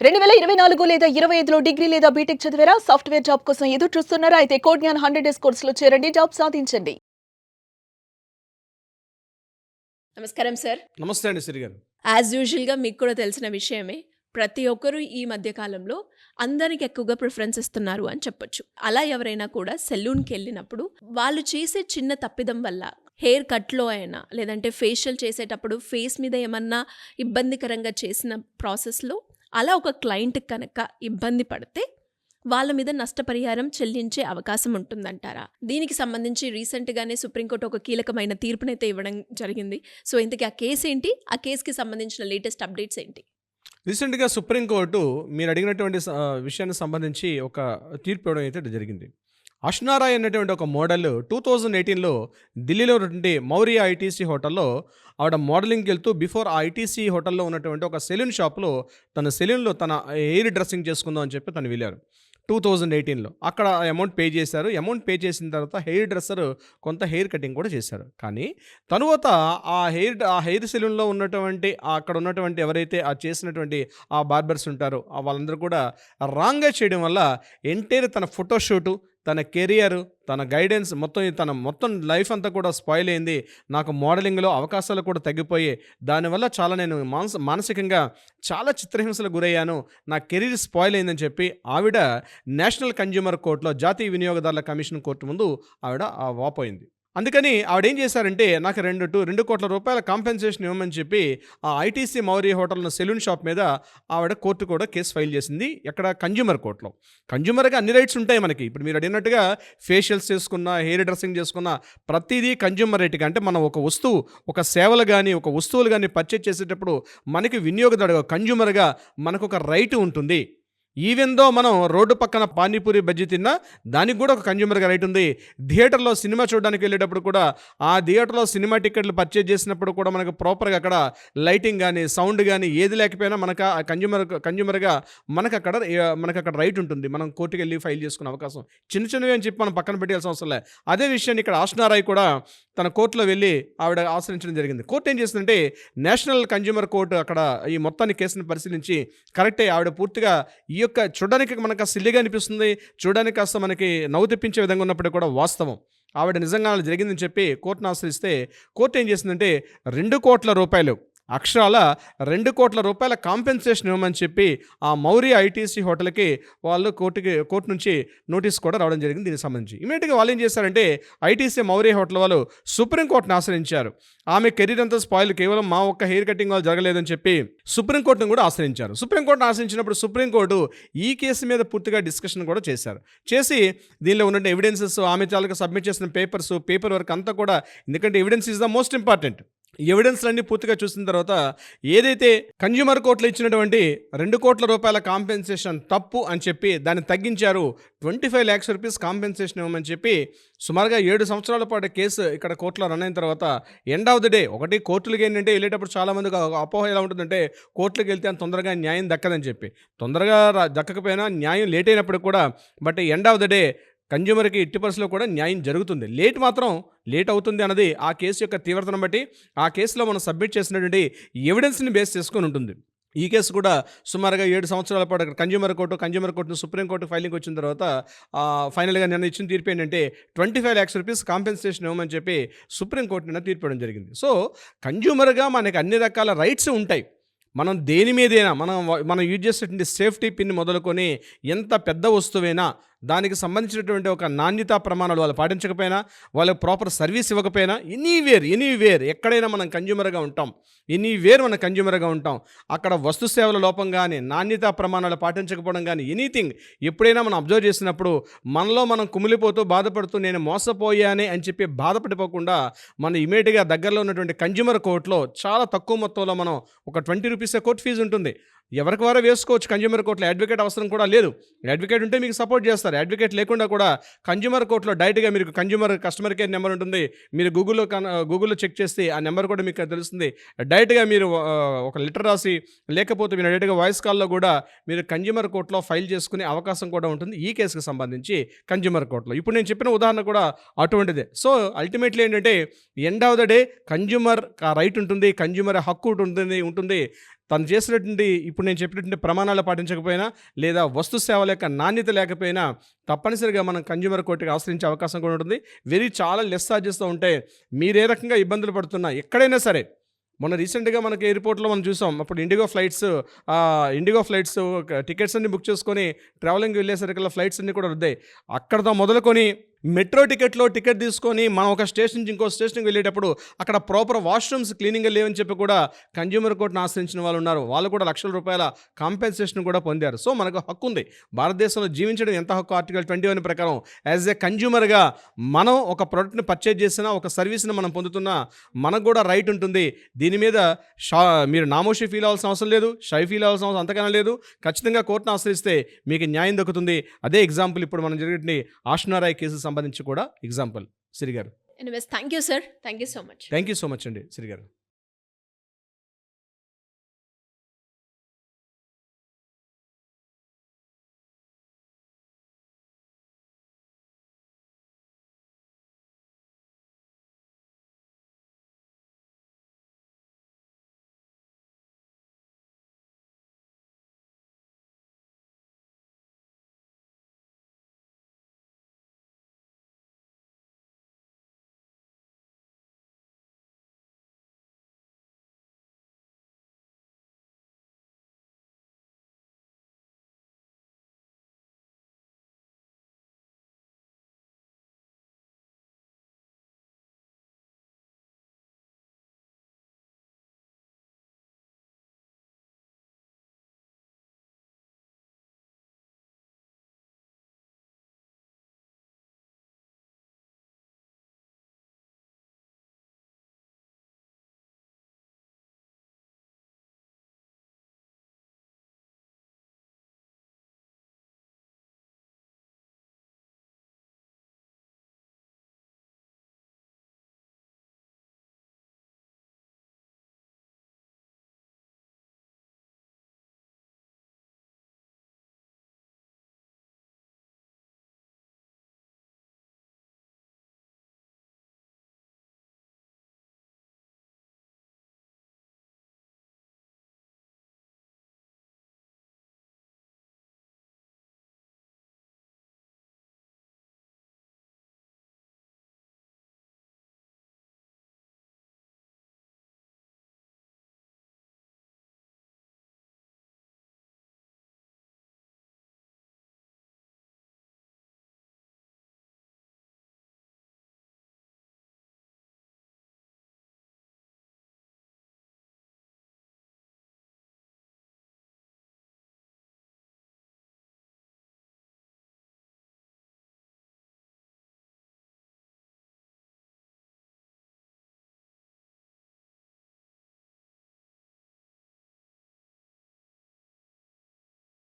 2024 లేదా 25లో డిగ్రీ లేదా బీటెక్ చదివారా? సాఫ్ట్‌వేర్ జాబ్ కోసం ఎదురు చూస్తున్నారా? అయితే కోడ్ జ్ఞాన్ 100 డేస్ కోర్సులో చేరండి. జాబ్ సాధించండి. నమస్కారం సార్. నమస్తే అండి సిరి గారు. యాజ్ యూజువల్‌గా మీకు కూడా తెలిసిన విషయమే. ప్రతి ఒక్కరు ఈ మధ్య కాలంలో అందరికి ఎక్కువగా ప్రిఫరెన్స్ ఇస్తున్నారు అని చెప్పొచ్చు. అలా ఎవరైనా కూడా సెలూన్‌కెళ్ళినప్పుడు వాళ్ళు చేసే చిన్న తప్పిదం వల్ల హెయిర్ కట్‌లో అయినా, లేదంటే ఫేషియల్ చేసేటప్పుడు ఫేస్ మీద ఏమన్నా ఇబ్బందికరంగా చేసిన ప్రాసెస్‌లో అలా ఒక క్లయింట్‌కి కనుక ఇబ్బంది పడితే వాళ్ళ మీద నష్టపరిహారం చెల్లించే అవకాశం ఉంటుందంటారా? దీనికి సంబంధించి రీసెంట్‌గానే సుప్రీంకోర్టు ఒక కీలకమైన తీర్పునైతే ఇవ్వడం జరిగింది. సో, ఇంతకీ ఆ కేస్ ఏంటి? ఆ కేస్‌కి సంబంధించిన లేటెస్ట్ అప్డేట్స్ ఏంటి? రీసెంట్‌గా సుప్రీంకోర్టు మీరు అడిగినటువంటి విషయానికి సంబంధించి ఒక తీర్పు ఇవ్వడం అయితే జరిగింది. అష్నారాయ్ అనేటువంటి ఒక మోడల్ 2018లో ఢిల్లీలో ఉన్నటువంటి మౌర్య ఐటీసీ హోటల్లో ఆవిడ మోడలింగ్‌కి వెళ్తూ బిఫోర్ ఆ ఐటీసీ హోటల్లో ఉన్నటువంటి ఒక సెలూన్ షాప్‌లో తన సెలూన్‌లో తన హెయిర్ డ్రెస్సింగ్ చేసుకుందాం అని చెప్పి తను వెళ్లారు. 2018లో అక్కడ అమౌంట్ పే చేశారు. అమౌంట్ పే చేసిన తర్వాత హెయిర్ డ్రెస్సర్ కొంత హెయిర్ కటింగ్ కూడా చేశారు. కానీ తరువాత ఆ హెయిర్ సెలూన్‌లో ఉన్నటువంటి అక్కడ ఉన్నటువంటి ఎవరైతే ఆ చేసినటువంటి ఆ బార్బర్స్ ఉంటారో వాళ్ళందరూ కూడా రాంగ్‌గా చేయడం వల్ల ఎంటైర్ తన ఫోటోషూటు, తన కెరియరు, తన గైడెన్స్ మొత్తం లైఫ్ అంతా కూడా స్పాయిల్ అయింది. నాకు మోడలింగ్‌లో అవకాశాలు కూడా తగ్గిపోయాయి. దానివల్ల చాలా నేను మానసికంగా చాలా చిత్రహింసలకు గురయ్యాను. నా కెరీర్ స్పాయిల్ అయిందని చెప్పి ఆవిడ నేషనల్ కన్జ్యూమర్ కోర్ట్‌లో జాతీయ వినియోగదారుల కమిషన్ కోర్టు ముందు ఆవిడ వాపోయింది. అందుకని ఆవిడేం చేశారంటే నాకు 2 కోట్ల రూపాయల కాంపెన్సేషన్ ఇవ్వమని చెప్పి ఆ ఐటీసీ మౌర్య హోటల్‌లో సెలూన్ షాప్ మీద ఆవిడ కోర్టు కూడా కేసు ఫైల్ చేసింది. ఎక్కడ కన్జ్యూమర్ కోర్ట్‌లో. కన్జ్యూమర్‌గా అన్ని రైట్స్ ఉంటాయి మనకి. ఇప్పుడు మీరు అడిగినట్టుగా ఫేషియల్స్ చేసుకున్నా, హెయిర్ డ్రెస్సింగ్ చేసుకున్నా ప్రతిదీ కన్జ్యూమర్ రైట్‌గా అంటే మనం ఒక వస్తువు, ఒక సేవలు గాని, ఒక వస్తువులు గాని పర్చేజ్ చేసేటప్పుడు మనకి వినియోగదారుగా కన్జ్యూమర్‌గా మనకొక రైట్ ఉంటుంది. ఈవెన్ దో మనం రోడ్డు పక్కన పానీపూరి బజ్జీ తిన్నా దానికి కూడా ఒక కన్జ్యూమర్గా రైట్ ఉంది. థియేటర్లో సినిమా చూడడానికి వెళ్ళేటప్పుడు కూడా ఆ థియేటర్లో సినిమా టికెట్లు పర్చేజ్ చేసినప్పుడు కూడా మనకు ప్రాపర్గా అక్కడ లైటింగ్ కానీ సౌండ్ కానీ ఏది లేకపోయినా మనకు ఆ కన్జ్యూమర్గా మనకు అక్కడ రైట్ ఉంటుంది. మనం కోర్టుకు వెళ్ళి ఫైల్ చేసుకునే అవకాశం చిన్నవి అని చెప్పి మనం పక్కన పెట్టాల్సిన అవసరం లేదు. అదే విషయాన్ని ఇక్కడ ఆష్నారాయ్ కూడా తన కోర్టులో వెళ్ళి ఆవిడ ఆశ్రయించడం జరిగింది. కోర్టు ఏం చేసిందంటే నేషనల్ కన్జ్యూమర్ కోర్టు అక్కడ ఈ మొత్తాన్ని కేసును పరిశీలించి కరెక్టే ఆవిడ పూర్తిగా ఈ యొక్క చూడడానికి మనకు సిల్లిగా అనిపిస్తుంది, చూడడానికి కాస్త మనకి నవ్వు తెప్పించే విధంగా ఉన్నప్పుడు కూడా వాస్తవం ఆవిడ నిజంగా జరిగిందని చెప్పి కోర్టును ఆశ్రయిస్తే కోర్టు ఏం చేసిందంటే 2 కోట్ల రూపాయలు అక్షరాల 2 కోట్ల రూపాయల కాంపెన్సేషన్ ఇవ్వమని చెప్పి ఆ మౌర్య ఐటీసీ హోటల్కి వాళ్ళు కోర్టు నుంచి నోటీస్ కూడా రావడం జరిగింది. దీనికి సంబంధించి ఇమీడియట్గా వాళ్ళు ఏం చేశారంటే ఐటీసీ మౌర్య హోటల్ వాళ్ళు సుప్రీంకోర్టును ఆశ్రయించారు. ఆమె కెరీర్ అంతా స్పాయిల్ కేవలం మా ఒక్క హెయిర్ కటింగ్ వాళ్ళు జరగలేదని చెప్పి సుప్రీంకోర్టును కూడా ఆశ్రయించారు. సుప్రీంకోర్టును ఆశ్రయించినప్పుడు సుప్రీంకోర్టు ఈ కేసు మీద పూర్తిగా డిస్కషన్ కూడా చేసి దీనిలో ఉన్న ఎవిడెన్సెస్ ఆమె తాలూకా సబ్మిట్ చేసిన పేపర్ వర్క్ అంతా కూడా, ఎందుకంటే evidence is the most important. ఎవిడెన్స్లన్నీ పూర్తిగా చూసిన తర్వాత ఏదైతే కన్జ్యూమర్ కోర్టులో ఇచ్చినటువంటి 2 కోట్ల రూపాయల కాంపెన్సేషన్ తప్పు అని చెప్పి దాన్ని తగ్గించారు. 25 lakhs రూపీస్ కాంపెన్సేషన్ ఇవ్వమని చెప్పి సుమారుగా 7 సంవత్సరాల పాటు కేసు ఇక్కడ కోర్టులో రన్ అయిన తర్వాత ఎండ్ ఆఫ్ ది డే ఒకటి కోర్టులకి ఏంటంటే వెళ్ళేటప్పుడు చాలామందికి అపోహ ఎలా ఉంటుందంటే కోర్టులకు వెళ్తే అంత తొందరగా న్యాయం దక్కదని చెప్పి. తొందరగా దక్కకపోయినా న్యాయం లేట్ అయినప్పుడు కూడా but end of the day కన్జ్యూమర్కి ఎట్టి పరిస్థితిలో కూడా న్యాయం జరుగుతుంది. లేట్ అవుతుంది అన్నది ఆ కేసు యొక్క తీవ్రతను బట్టి ఆ కేసులో మనం సబ్మిట్ చేసినటువంటి ఎవిడెన్స్ని బేస్ చేసుకొని ఉంటుంది. ఈ కేసు కూడా సుమారుగా 7 సంవత్సరాల పాటు కన్జ్యూమర్ కోర్టును సుప్రీంకోర్టు ఫైలింగ్ వచ్చిన తర్వాత ఫైనల్గా నిన్న ఇచ్చిన తీర్పు ఏంటంటే 25 lakhs రూపీస్ కాంపెన్సేషన్ ఇవ్వమని చెప్పి సుప్రీంకోర్టు నిన్న తీర్పు ఇవ్వడం జరిగింది. సో కన్జ్యూమర్గా మనకి అన్ని రకాల రైట్స్ ఉంటాయి. మనం దేని మీదైనా మనం యూజ్ చేసేటువంటి సేఫ్టీ పిన్ మొదలుకొని ఎంత పెద్ద వస్తువైనా దానికి సంబంధించినటువంటి ఒక నాణ్యతా ప్రమాణాలు వాళ్ళు పాటించకపోయినా, వాళ్ళకి ప్రాపర్ సర్వీస్ ఇవ్వకపోయినా ఎనీవేర్ ఎక్కడైనా మనం కన్జ్యూమర్గా ఉంటాం. అక్కడ వస్తు సేవల లోపం కానీ, నాణ్యతా ప్రమాణాలు పాటించకపోవడం కానీ, ఎనీథింగ్ ఎప్పుడైనా మనం అబ్జర్వ్ చేసినప్పుడు మనలో మనం కుమిలిపోతూ బాధపడుతూ నేను మోసపోయానే అని చెప్పి బాధపడిపోకుండా మనం ఇమీడియట్గా దగ్గరలో ఉన్నటువంటి కన్జ్యూమర్ కోర్టులో చాలా తక్కువ మొత్తంలో మనం ఒక 20 రూపీస్ కోర్టు ఫీజు ఉంటుంది. ఎవరికి వారే వేసుకోవచ్చు. కన్జ్యూమర్ కోర్టులో అడ్వకేట్ అవసరం కూడా లేదు. అడ్వకేట్ ఉంటే మీకు సపోర్ట్ చేస్తారు. అడ్వకేట్ లేకుండా కూడా కన్జ్యూమర్ కోర్టులో డైరెక్ట్గా మీకు కస్టమర్ కేర్ నెంబర్ ఉంటుంది. మీరు గూగుల్లో చెక్ చేస్తే ఆ నెంబర్ కూడా మీకు తెలుస్తుంది. డైరెక్ట్గా మీరు ఒక లెటర్ రాసి లేకపోతే మీరు డైరెక్ట్గా వాయిస్ కాల్లో కూడా మీరు కన్జ్యూమర్ కోర్టులో ఫైల్ చేసుకునే అవకాశం కూడా ఉంటుంది ఈ కేసుకు సంబంధించి కన్జ్యూమర్ కోర్టులో. ఇప్పుడు నేను చెప్పిన ఉదాహరణ కూడా అటువంటిదే. సో అల్టిమేట్లీ ఏంటంటే end of the day consumer right ఉంటుంది, కన్జ్యూమర్ హక్కు ఉంటుంది. తను చేసినటువంటి ఇప్పుడు నేను చెప్పినటువంటి ప్రమాణాలు పాటించకపోయినా లేదా వస్తు సేవల యొక్క నాణ్యత లేకపోయినా తప్పనిసరిగా మనం కన్జ్యూమర్ కోర్టుకి ఆశ్రయించే అవకాశం కూడా ఉంటుంది. చాలా లెస్ ఛార్జెస్తో ఉంటే మీరే రకంగా ఇబ్బందులు పడుతున్నా ఎక్కడైనా సరే, మొన్న రీసెంట్గా మనకి ఎయిర్పోర్ట్లో మనం చూసాం. అప్పుడు ఇండిగో ఫ్లైట్స్ టికెట్స్ అన్ని బుక్ చేసుకొని ట్రావెలింగ్కి వెళ్ళేసరికల్లా ఫ్లైట్స్ అన్ని కూడా వద్దాయి. అక్కడతో మొదలుకొని మెట్రో టికెట్ తీసుకొని మనం ఒక స్టేషన్ నుంచి ఇంకో స్టేషన్కి వెళ్ళేటప్పుడు అక్కడ ప్రాపర్ వాష్రూమ్స్ క్లీనింగ్గా లేవని చెప్పి కూడా కన్జ్యూమర్ కోర్టును ఆశ్రయించిన వాళ్ళు ఉన్నారు. వాళ్ళు కూడా లక్షల రూపాయల కాంపెన్సేషన్ కూడా పొందారు. సో మనకు హక్కు ఉంది. భారతదేశంలో జీవించడం ఎంత హక్కు? ఆర్టికల్ 21 ప్రకారం యాజ్ ఏ కన్జ్యూమర్గా మనం ఒక ప్రోడక్ట్ని పర్చేజ్ చేసినా, ఒక సర్వీస్ని మనం పొందుతున్నా మనకు కూడా రైట్ ఉంటుంది. దీని మీద మీరు నామోషి ఫీల్ అవ్వాల్సిన అవసరం లేదు, షై ఫీల్ అవ్వాల్సిన అవసరం అంతకన్నా లేదు. ఖచ్చితంగా కోర్టును ఆశ్రయిస్తే మీకు న్యాయం దక్కుతుంది. అదే ఎగ్జాంపుల్ ఇప్పుడు మనం జరిగిన ఆష్నారాయ్ కేసు సంబంధించి కూడా ఎగ్జాంపుల్. సిరి గారు, anyways thank you sir, thank you so much. Thank you so much అండి సిరి గారు.